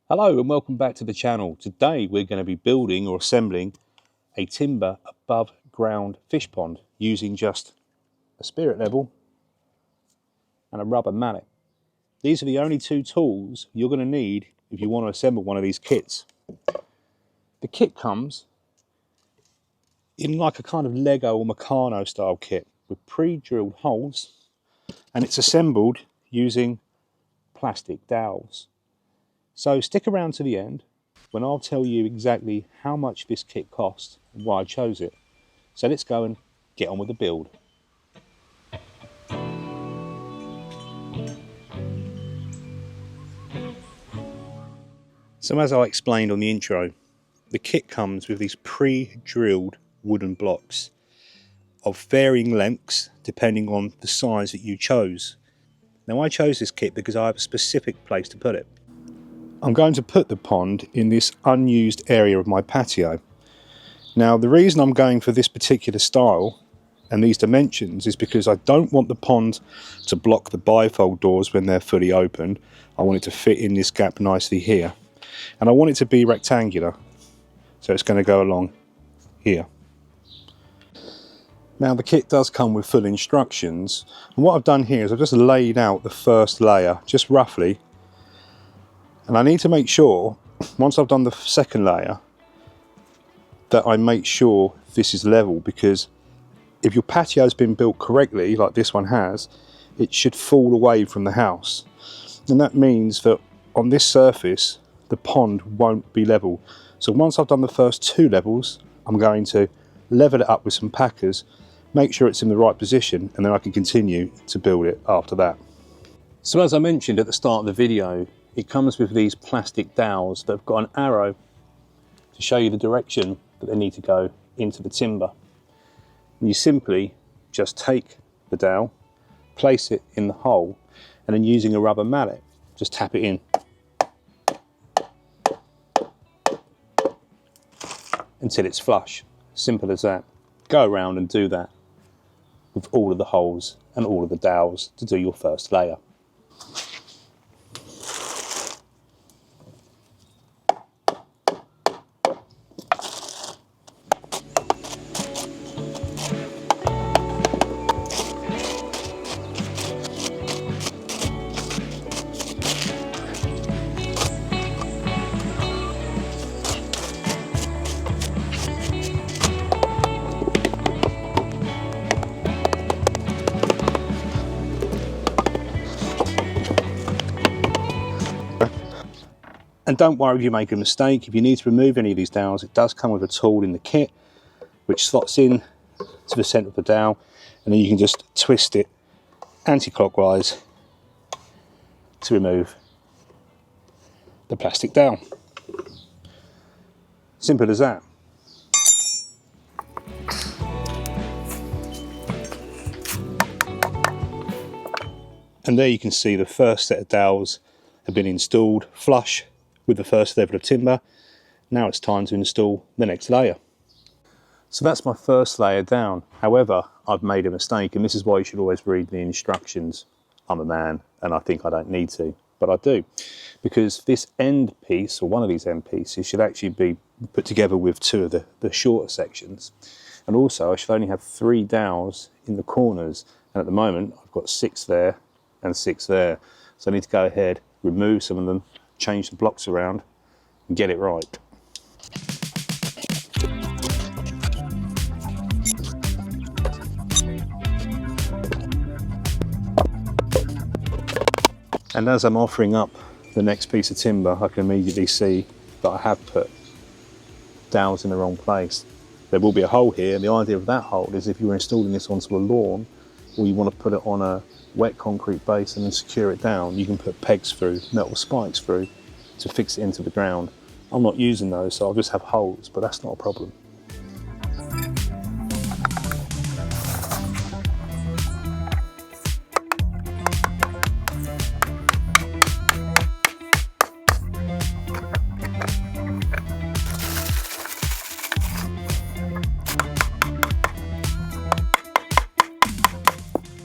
Hello and welcome back to the channel. Today we're going to be building or assembling a timber above ground fish pond using just a spirit level and a rubber mallet. These are the only two tools you're going to need if you want to assemble one of these kits. The kit comes in like a kind of Lego or Meccano style kit with pre-drilled holes, and it's assembled using plastic dowels. So stick around to the end when I'll tell you exactly how much this kit costs and why I chose it. So let's go and get on with the build. So as I explained on the intro, the kit comes with these pre-drilled wooden blocks of varying lengths depending on the size that you chose. Now I chose this kit because I have a specific place to put it. I'm going to put the pond in this unused area of my patio. Now the reason I'm going for this particular style and these dimensions is because I don't want the pond to block the bifold doors when they're fully open. I want it to fit in this gap nicely here, and I want it to be rectangular, so it's going to go along here. Now the kit does come with full instructions, and what I've done here is I've just laid out the first layer just roughly. And I need to make sure, once I've done the second layer, that I make sure this is level, because if your patio has been built correctly, like this one has, it should fall away from the house. And that means that on this surface, the pond won't be level. So once I've done the first two levels, I'm going to level it up with some packers, make sure it's in the right position, and then I can continue to build it after that. So as I mentioned at the start of the video, it comes with these plastic dowels that have got an arrow to show you the direction that they need to go into the timber. And you simply just take the dowel, place it in the hole, and then using a rubber mallet, just tap it in until it's flush. Simple as that. Go around and do that with all of the holes and all of the dowels to do your first layer. And don't worry if you make a mistake. If you need to remove any of these dowels, it does come with a tool in the kit which slots in to the centre of the dowel, and then you can just twist it anti-clockwise to remove the plastic dowel. Simple as that. And there you can see the first set of dowels have been installed flush with the first level of timber. Now it's time to install the next layer. So that's my first layer down. However, I've made a mistake, and this is why you should always read the instructions. I'm a man and I think I don't need to, but I do. Because this end piece, or one of these end pieces, should actually be put together with two of the shorter sections. And also I should only have 3 dowels in the corners, and at the moment I've got 6 there and 6 there. So I need to go ahead, remove some of them, change the blocks around and get it right. And as I'm offering up the next piece of timber, I can immediately see that I have put dowels in the wrong place. There will be a hole here, and the idea of that hole is if you're installing this onto a lawn, or you want to put it on a wet concrete base and then secure it down, you can put pegs through, metal spikes through, to fix it into the ground. I'm not using those, so I'll just have holes, but that's not a problem.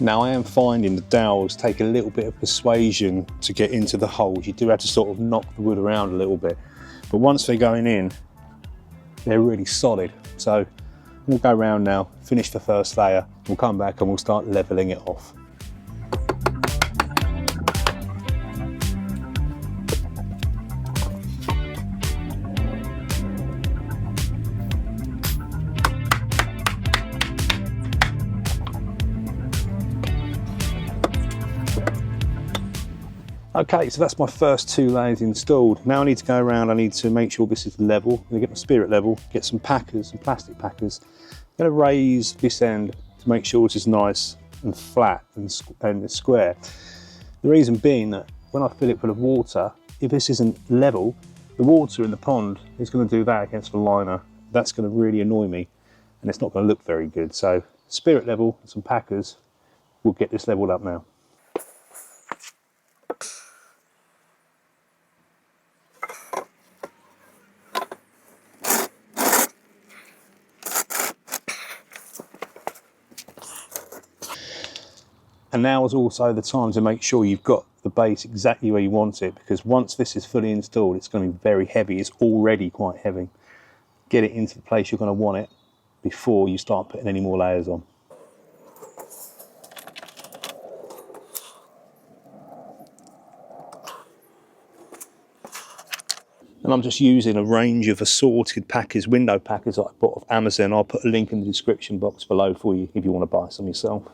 Now I am finding the dowels take a little bit of persuasion to get into the holes. You do have to sort of knock the wood around a little bit, but once they're going in, they're really solid. So we'll go around now, finish the first layer, we'll come back and we'll start leveling it off. Okay, so that's my first 2 layers installed. Now I need to go around, I need to make sure this is level. I'm gonna get my spirit level, get some packers, some plastic packers. I'm gonna raise this end to make sure this is nice and flat and square. The reason being that when I fill it full of water, if this isn't level, the water in the pond is gonna do that against the liner. That's gonna really annoy me and it's not gonna look very good. So spirit level and some packers will get this leveled up now. And now is also the time to make sure you've got the base exactly where you want it, because once this is fully installed, it's going to be very heavy. It's already quite heavy. Get it into the place you're going to want it before you start putting any more layers on. And I'm just using a range of assorted packers, window packers that I bought off Amazon. I'll put a link in the description box below for you if you want to buy some yourself.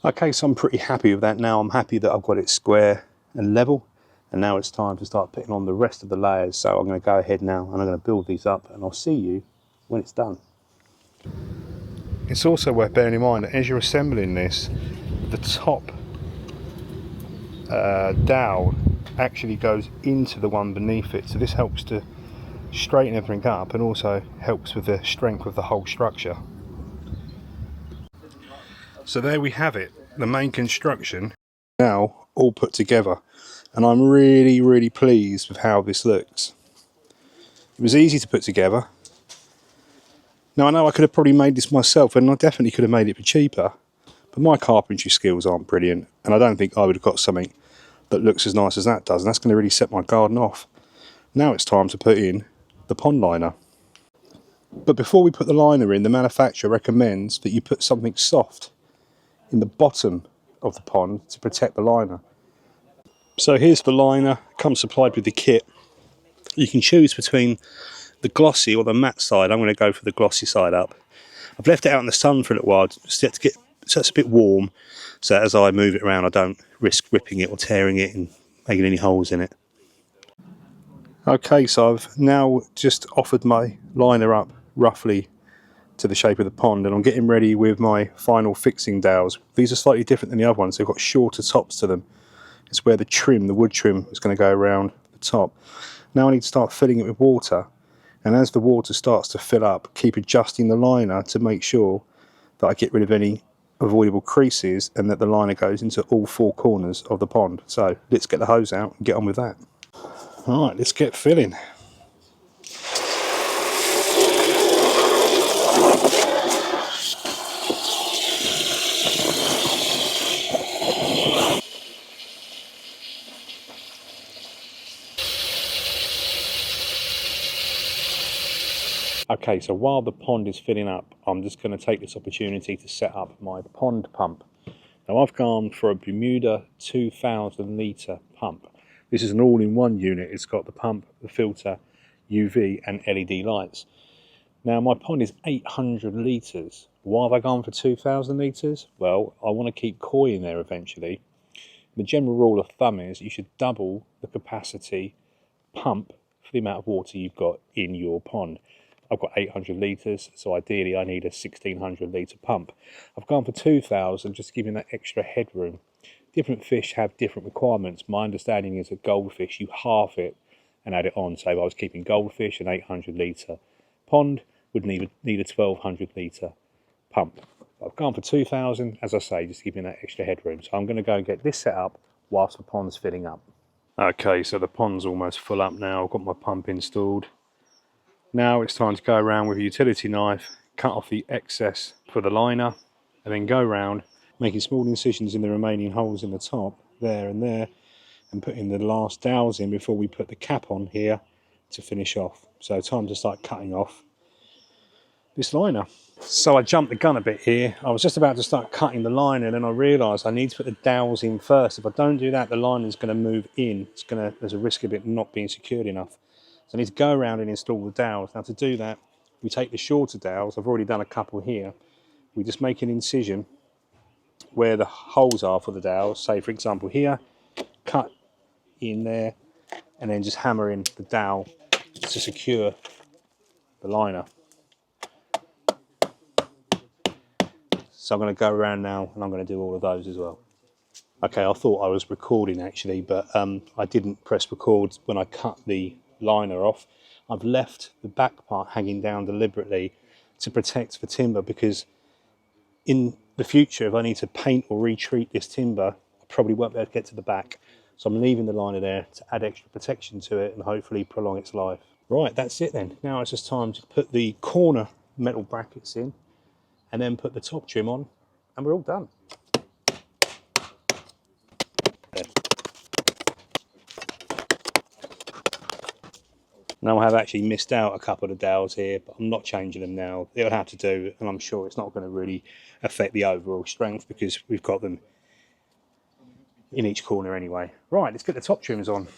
Okay, so I'm pretty happy with that now. I'm happy that I've got it square and level, and now it's time to start putting on the rest of the layers. So I'm going to go ahead now and I'm going to build these up, and I'll see you when it's done. It's also worth bearing in mind that as you're assembling this, the top dowel actually goes into the one beneath it, so this helps to straighten everything up and also helps with the strength of the whole structure. So there we have it, the main construction now all put together, and I'm really pleased with how this looks. It was easy to put together. Now I know I could have probably made this myself, and I definitely could have made it for cheaper, but my carpentry skills aren't brilliant, and I don't think I would have got something that looks as nice as that does, and that's going to really set my garden off. Now it's time to put in the pond liner. But before we put the liner in, the manufacturer recommends that you put something soft in the bottom of the pond to protect the liner. So here's the liner, comes supplied with the kit. You can choose between the glossy or the matte side. I'm going to go for the glossy side up. I've left it out in the sun for a little while just to get so it's a bit warm, so as I move it around I don't risk ripping it or tearing it and making any holes in it. Okay, so I've now just offered my liner up roughly to the shape of the pond, and I'm getting ready with my final fixing dowels. These are slightly different than the other ones. They've got shorter tops to them. It's where the trim, the wood trim, is going to go around the top. Now I need to start filling it with water, and as the water starts to fill up, keep adjusting the liner to make sure that I get rid of any avoidable creases and that the liner goes into all 4 corners of the pond. So let's get the hose out and get on with that. All right, let's get filling. Okay, so while the pond is filling up, I'm just going to take this opportunity to set up my pond pump. Now I've gone for a Bermuda 2000 litre pump. This is an all-in-one unit. It's got the pump, the filter, UV and LED lights. Now my pond is 800 litres. Why have I gone for 2000 litres? Well, I want to keep koi in there eventually. The general rule of thumb is you should double the capacity pump for the amount of water you've got in your pond. I've got 800 litres, so ideally I need a 1600 litre pump. I've gone for 2000, just giving that extra headroom. Different fish have different requirements. My understanding is that goldfish, you halve it and add it on. So if I was keeping goldfish, an 800 litre pond would need a 1200 litre pump. I've gone for 2,000, as I say, just to give me that extra headroom. So I'm going to go and get this set up whilst the pond's filling up. Okay, so the pond's almost full up now. I've got my pump installed. Now it's time to go around with a utility knife, cut off the excess for the liner, and then go around making small incisions in the remaining holes in the top, there and there, and putting the last dowels in before we put the cap on here to finish off. So time to start cutting off this liner. So I jumped the gun a bit here. I was just about to start cutting the liner, and then I realised I need to put the dowels in first. If I don't do that, the liner is going to move in. There's a risk of it not being secured enough. So I need to go around and install the dowels. Now to do that, we take the shorter dowels. I've already done a couple here. We just make an incision where the holes are for the dowels. Say for example here, cut in there, and then just hammer in the dowel to secure the liner. So I'm going to go around now and I'm going to do all of those as well. Okay, I thought I was recording actually, but I didn't press record when I cut the liner off. I've left the back part hanging down deliberately to protect the timber, because in the future, if I need to paint or retreat this timber, I probably won't be able to get to the back. So I'm leaving the liner there to add extra protection to it and hopefully prolong its life. Right, that's it then. Now it's just time to put the corner metal brackets in and then put the top trim on, and we're all done. Now I have actually missed out a couple of the dowels here, but I'm not changing them now. It'll have to do, and I'm sure it's not going to really affect the overall strength because we've got them in each corner anyway. Right, let's get the top trims on.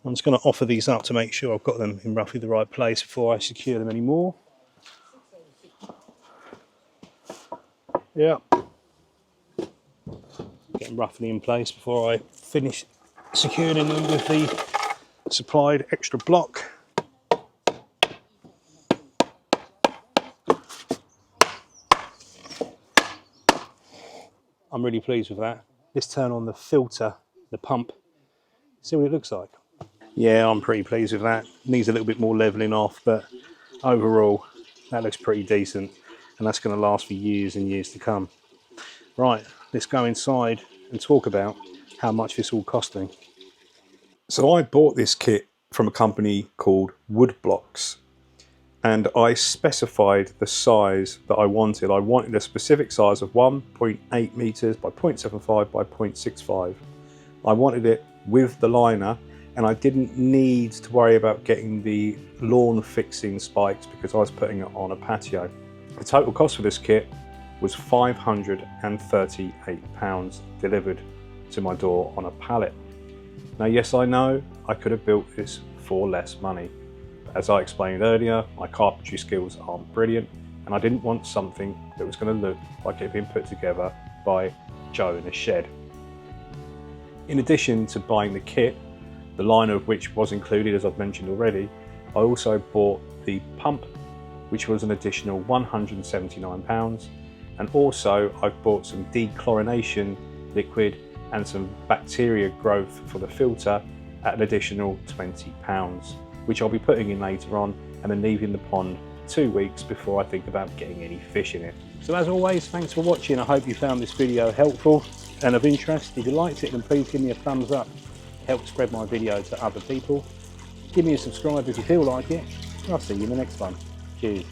I'm just going to offer these up to make sure I've got them in roughly the right place before I secure them anymore. Yeah. Get them roughly in place before I finish securing them with the supplied extra block. I'm really pleased with that. Let's turn on the filter, the pump, see what it looks like. Yeah, I'm pretty pleased with that. Needs a little bit more levelling off, but overall that looks pretty decent, and that's going to last for years and years to come. Right, let's go inside and talk about how much this all cost me. So I bought this kit from a company called Woodblocx, and I specified the size that I wanted. I wanted a specific size of 1.8 meters by 0.75 by 0.65. I wanted it with the liner, and I didn't need to worry about getting the lawn fixing spikes because I was putting it on a patio. The total cost for this kit was £538 delivered to my door on a pallet. Now yes, I know I could have built this for less money. But as I explained earlier, my carpentry skills aren't brilliant, and I didn't want something that was going to look like it had been put together by Joe in a shed. In addition to buying the kit, the liner of which was included as I've mentioned already, I also bought the pump, which was an additional £179, and also I've bought some dechlorination liquid and some bacteria growth for the filter at an additional £20, which I'll be putting in later on, and then leaving the pond 2 weeks before I think about getting any fish in it. So as always, thanks for watching. I hope you found this video helpful and of interest. If you liked it, then please give me a thumbs up. Help spread my video to other people. Give me a subscribe if you feel like it. I'll see you in the next one. Cheers.